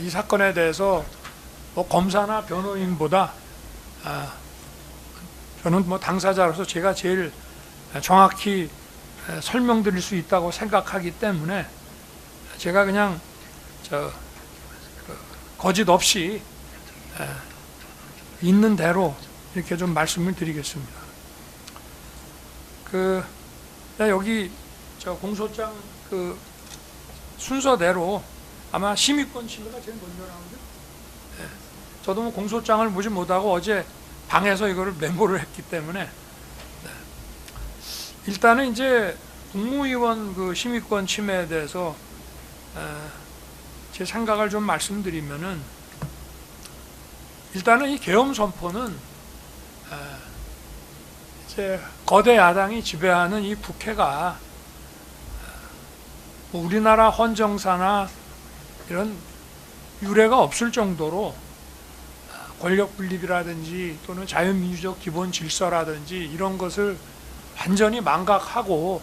이 사건에 대해서 뭐 검사나 변호인보다 저는 뭐 당사자로서 제가 제일 정확히 설명드릴 수 있다고 생각하기 때문에 제가 그냥 거짓 없이 있는 대로 이렇게 좀 말씀을 드리겠습니다. 여기 공소장 순서대로 아마 심의권 침해가 제일 먼저 나오죠. 저도 뭐 공소장을 보지 못하고 어제 방에서 이거를 메모를 했기 때문에 일단은 이제 국무위원 심의권 침해에 대해서 제 생각을 좀 말씀드리면은, 일단은 이 계엄 선포는 이제 거대 야당이 지배하는 이 국회가 우리나라 헌정사나 이런 유례가 없을 정도로 권력 분립이라든지 또는 자유민주적 기본 질서라든지 이런 것을 완전히 망각하고,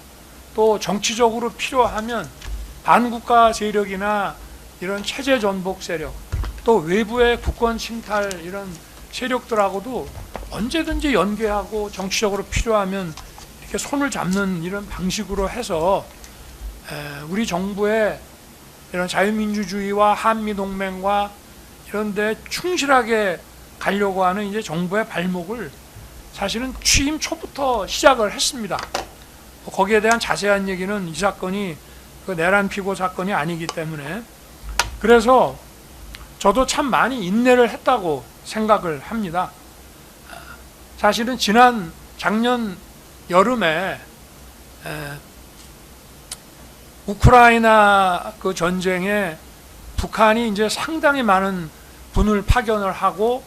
또 정치적으로 필요하면 반국가 세력이나 이런 체제 전복 세력, 또 외부의 국권 침탈 이런 세력들하고도 언제든지 연계하고 정치적으로 필요하면 이렇게 손을 잡는 이런 방식으로 해서 우리 정부의 이런 자유민주주의와 한미동맹과 이런 데 충실하게 가려고 하는 이제 정부의 발목을 사실은 취임 초부터 시작을 했습니다. 거기에 대한 자세한 얘기는 이 사건이 내란 피고 사건이 아니기 때문에, 그래서 저도 참 많이 인내를 했다고 생각을 합니다. 사실은 작년 여름에 우크라이나 전쟁에 북한이 이제 상당히 많은 군을 파견을 하고,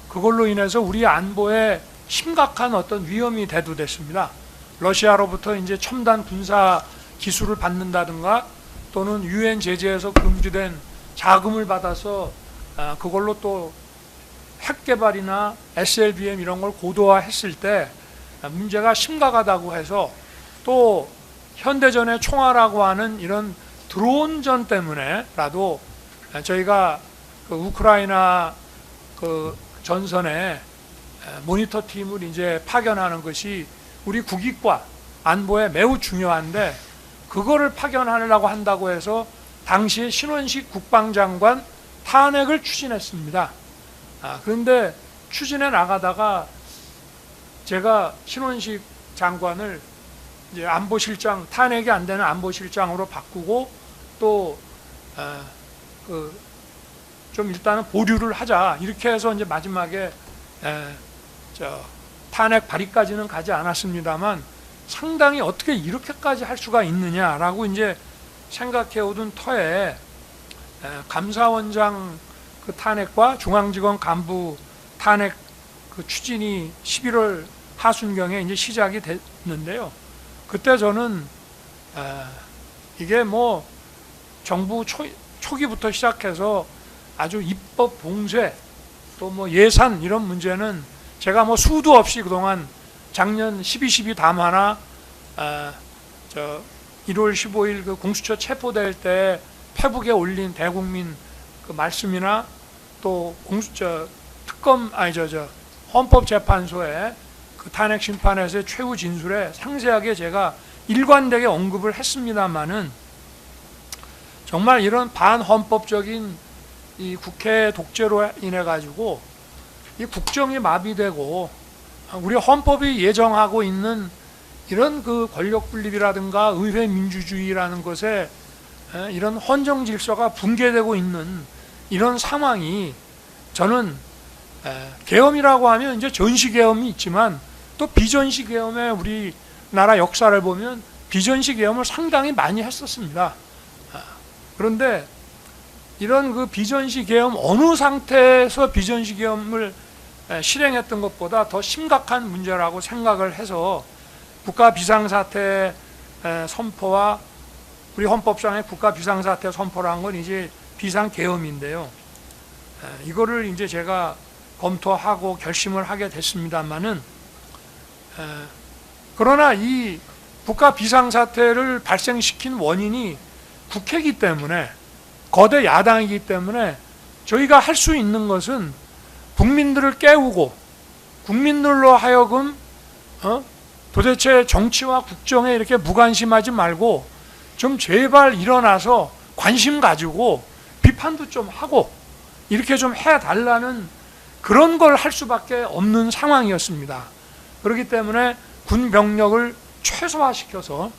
그걸로 인해서 우리 안보에 심각한 어떤 위험이 대두됐습니다. 러시아로부터 이제 첨단 군사 기술을 받는다든가, 또는 유엔 제재에서 금지된 자금을 받아서 그걸로 또 핵 개발이나 SLBM 이런 걸 고도화했을 때 문제가 심각하다고 해서, 또 현대전의 총알이라고 하는 이런 드론전 때문에라도 저희가 우크라이나 전선에 모니터 팀을 이제 파견하는 것이 우리 국익과 안보에 매우 중요한데, 그거를 파견하려고 한다고 해서 당시에 신원식 국방장관 탄핵을 추진했습니다. 그런데 추진해 나가다가 제가 신원식 장관을 이제 안보실장, 탄핵이 안 되는 안보실장으로 바꾸고, 또 좀 일단은 보류를 하자 이렇게 해서 이제 마지막에 탄핵 발의까지는 가지 않았습니다만, 상당히 어떻게 이렇게까지 할 수가 있느냐라고 이제 생각해 오던 터에 감사원장 탄핵과 중앙지검 간부 탄핵 추진이 11월 하순경에 이제 시작이 됐는데요. 그때 저는 이게 뭐 정부 초기부터 시작해서 아주 입법 봉쇄, 또 뭐 예산 이런 문제는 제가 뭐 수도 없이 그동안 작년 12.12 담화나 1월 15일 공수처 체포될 때 페북에 올린 대국민 말씀이나, 또 헌법재판소의 탄핵 심판에서의 최후 진술에 상세하게 제가 일관되게 언급을 했습니다만은, 정말 이런 반헌법적인 이 국회 독재로 인해 가지고 이 국정이 마비되고, 우리 헌법이 예정하고 있는 이런 권력 분립이라든가 의회 민주주의라는 것에 이런 헌정 질서가 붕괴되고 있는 이런 상황이, 저는 계엄이라고 하면 이제 전시 계엄이 있지만 또 비전시 계엄의 우리나라 역사를 보면 비전시 계엄을 상당히 많이 했었습니다. 그런데 이런 비전시 계엄, 어느 상태에서 비전시 계엄을 실행했던 것보다 더 심각한 문제라고 생각을 해서, 국가 비상사태 선포와 우리 헌법상의 국가 비상사태 선포라는 건 이제 비상계엄인데요. 이거를 이제 제가 검토하고 결심을 하게 됐습니다만은, 그러나 이 국가 비상사태를 발생시킨 원인이 국회이기 때문에, 거대 야당이기 때문에 저희가 할 수 있는 것은 국민들을 깨우고 국민들로 하여금 도대체 정치와 국정에 이렇게 무관심하지 말고 좀 제발 일어나서 관심 가지고 비판도 좀 하고 이렇게 좀 해달라는 그런 걸 할 수밖에 없는 상황이었습니다. 그렇기 때문에 군 병력을 최소화시켜서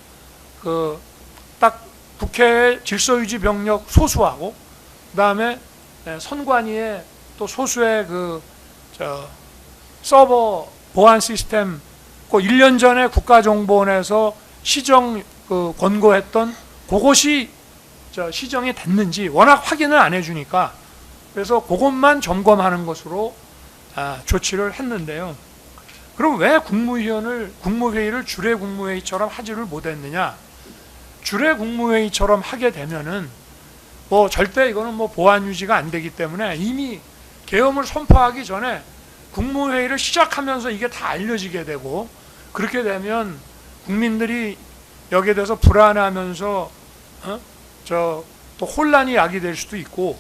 딱 국회의 질서유지 병력 소수하고 그다음에 선관위에 또 소수의 서버 보안 시스템 1년 전에 국가정보원에서 시정 권고했던 그것이 시정이 됐는지 워낙 확인을 안 해주니까 그래서 그것만 점검하는 것으로 조치를 했는데요. 그럼 왜 국무회의를 주례 국무회의처럼 하지를 못했느냐? 주례 국무회의처럼 하게 되면은 절대 이거는 보안 유지가 안 되기 때문에 이미 계엄을 선포하기 전에 국무회의를 시작하면서 이게 다 알려지게 되고 그렇게 되면 국민들이 여기에 대해서 불안해하면서 또 혼란이 야기될 수도 있고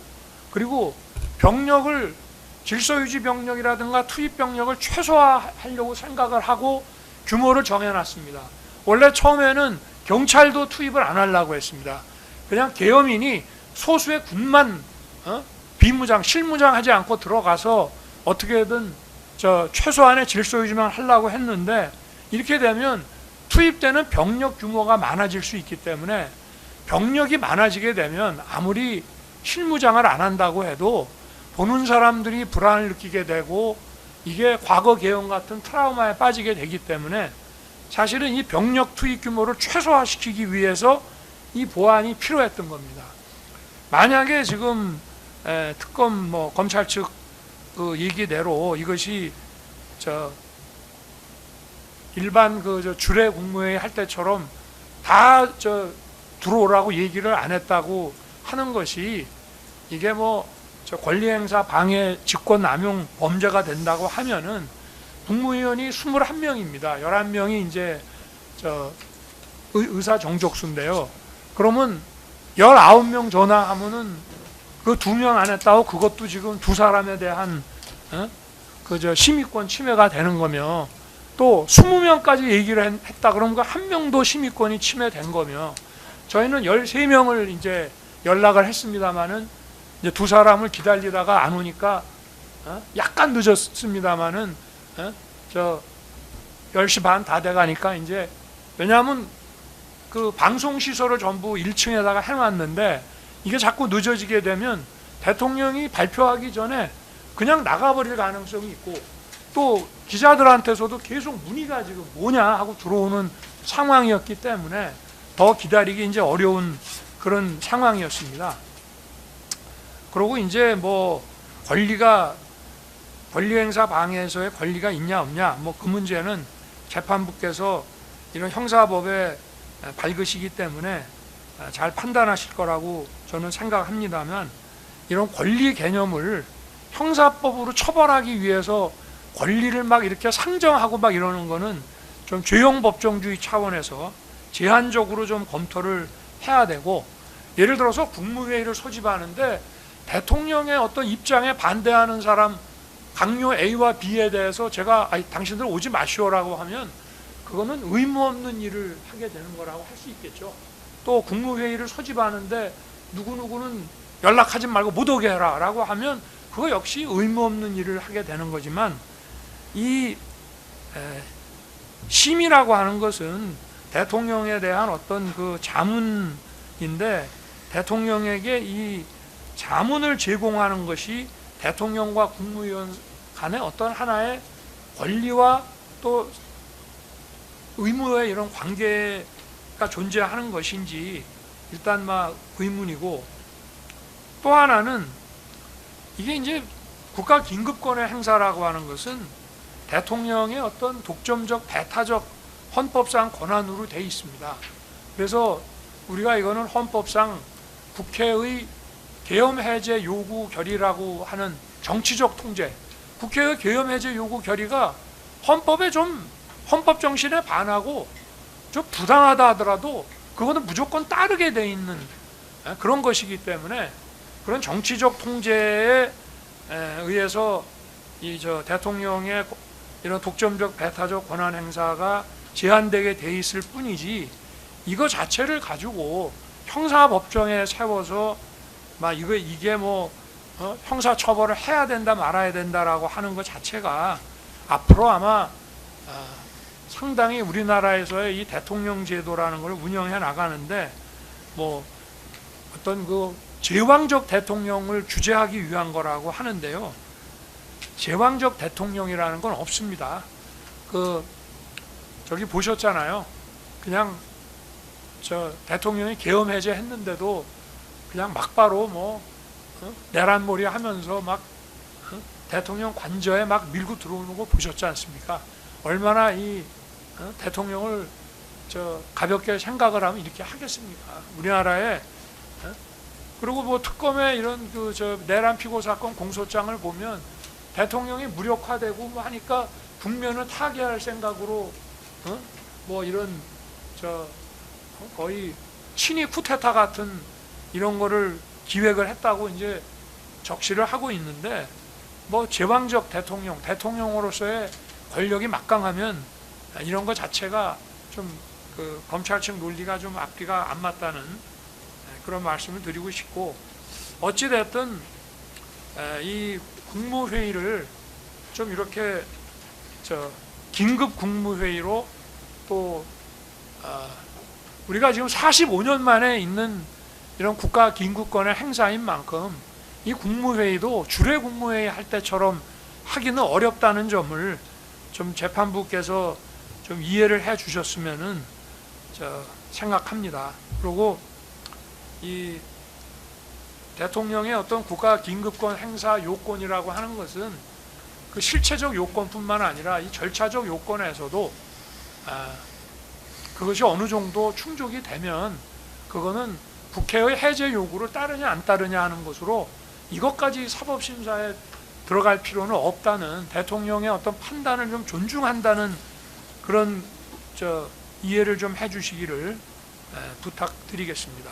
그리고 병력을 질서유지 병력이라든가 투입 병력을 최소화하려고 생각을 하고 규모를 정해놨습니다. 원래 처음에는 경찰도 투입을 안 하려고 했습니다. 그냥 계엄인이 소수의 군만 비무장, 실무장하지 않고 들어가서 어떻게든 최소한의 질서유지만 하려고 했는데 이렇게 되면 투입되는 병력 규모가 많아질 수 있기 때문에 병력이 많아지게 되면 아무리 실무장을 안 한다고 해도 보는 사람들이 불안을 느끼게 되고 이게 과거 계엄 같은 트라우마에 빠지게 되기 때문에 사실은 이 병력 투입 규모를 최소화시키기 위해서 이 보안이 필요했던 겁니다. 만약에 지금 특검 검찰 측 얘기대로 이것이 일반 주례 국무회의 할 때처럼 다 들어오라고 얘기를 안 했다고 하는 것이 이게 권리행사 방해 직권남용 범죄가 된다고 하면은 국무위원이 21명입니다. 11명이 이제 의사 정족수인데요. 그러면 19명 전화하면은 그 2명 안 했다고 그것도 지금 2사람에 대한 심의권 침해가 되는 거며 또 20명까지 얘기를 했다 그러면 그 1명도 심의권이 침해된 거며 저희는 13명을 이제 연락을 했습니다마는 이제 2사람을 기다리다가 안 오니까 약간 늦었습니다마는 10시 반 다 돼가니까 이제 왜냐하면 그 방송시설을 전부 1층에다가 해놨는데 이게 자꾸 늦어지게 되면 대통령이 발표하기 전에 그냥 나가버릴 가능성이 있고 또 기자들한테서도 계속 문의가 지금 뭐냐 하고 들어오는 상황이었기 때문에 더 기다리기 이제 어려운 그런 상황이었습니다. 그리고 이제 권리행사 방해에서의 권리가 있냐 없냐 그 문제는 재판부께서 이런 형사법에 밝으시기 때문에 잘 판단하실 거라고 저는 생각합니다만 이런 권리 개념을 형사법으로 처벌하기 위해서 권리를 막 이렇게 상정하고 막 이러는 거는 좀 죄형 법정주의 차원에서 제한적으로 좀 검토를 해야 되고 예를 들어서 국무회의를 소집하는데 대통령의 어떤 입장에 반대하는 사람 강요 A와 B에 대해서 제가 당신들 오지 마시오라고 하면 그거는 의무 없는 일을 하게 되는 거라고 할 수 있겠죠. 또 국무회의를 소집하는데 누구누구는 연락하지 말고 못 오게 해라 라고 하면 그거 역시 의무 없는 일을 하게 되는 거지만 이 심의라고 하는 것은 대통령에 대한 어떤 그 자문인데 대통령에게 이 자문을 제공하는 것이 대통령과 국무위원 간의 어떤 하나의 권리와 또 의무의 이런 관계가 존재하는 것인지 일단 의문이고 또 하나는 이게 이제 국가 긴급권의 행사라고 하는 것은 대통령의 어떤 독점적 배타적 헌법상 권한으로 되어 있습니다. 그래서 우리가 이거는 헌법상 국회의 계엄 해제 요구 결의라고 하는 정치적 통제, 국회의 계엄 해제 요구 결의가 헌법에 좀 헌법 정신에 반하고 좀 부당하다 하더라도 그거는 무조건 따르게 돼 있는 그런 것이기 때문에 그런 정치적 통제에 의해서 이 대통령의 이런 독점적 배타적 권한 행사가 제한되게 돼 있을 뿐이지, 이거 자체를 가지고 형사법정에 세워서 막 이게 뭐 형사 처벌을 해야 된다 말아야 된다라고 하는 것 자체가 앞으로 아마 상당히 우리나라에서의 이 대통령 제도라는 걸 운영해 나가는데 뭐 어떤 그 제왕적 대통령을 규제하기 위한 거라고 하는데요. 제왕적 대통령이라는 건 없습니다. 저기 보셨잖아요. 그냥 대통령이 계엄 해제했는데도 그냥 막바로 뭐 내란몰이 하면서 막 대통령 관저에 막 밀고 들어오는 거 보셨지 않습니까? 얼마나 이 대통령을 가볍게 생각을 하면 이렇게 하겠습니까? 우리나라에. 그리고 뭐 특검의 이런 내란 피고 사건 공소장을 보면 대통령이 무력화되고 뭐 하니까 국면을 타개할 생각으로 뭐 이런 거의 친위 쿠데타 같은 이런 거를 기획을 했다고 이제 적시를 하고 있는데, 뭐 제왕적 대통령으로서의 권력이 막강하면 이런 것 자체가 좀 검찰 측 논리가 좀 앞뒤가 안 맞다는 그런 말씀을 드리고 싶고, 어찌됐든 이 국무회의를 좀 이렇게 긴급 국무회의로 또 우리가 지금 45년 만에 있는 이런 국가 긴급권의 행사인 만큼 이 국무회의도 주례 국무회의 할 때처럼 하기는 어렵다는 점을 좀 재판부께서 좀 이해를 해 주셨으면은 생각합니다. 그리고 이 대통령의 어떤 국가 긴급권 행사 요건이라고 하는 것은 그 실체적 요건뿐만 아니라 이 절차적 요건에서도 그것이 어느 정도 충족이 되면 그거는 국회의 해제 요구를 따르냐 안 따르냐 하는 것으로 이것까지 사법심사에 들어갈 필요는 없다는, 대통령의 어떤 판단을 좀 존중한다는 그런 이해를 좀 해주시기를 부탁드리겠습니다.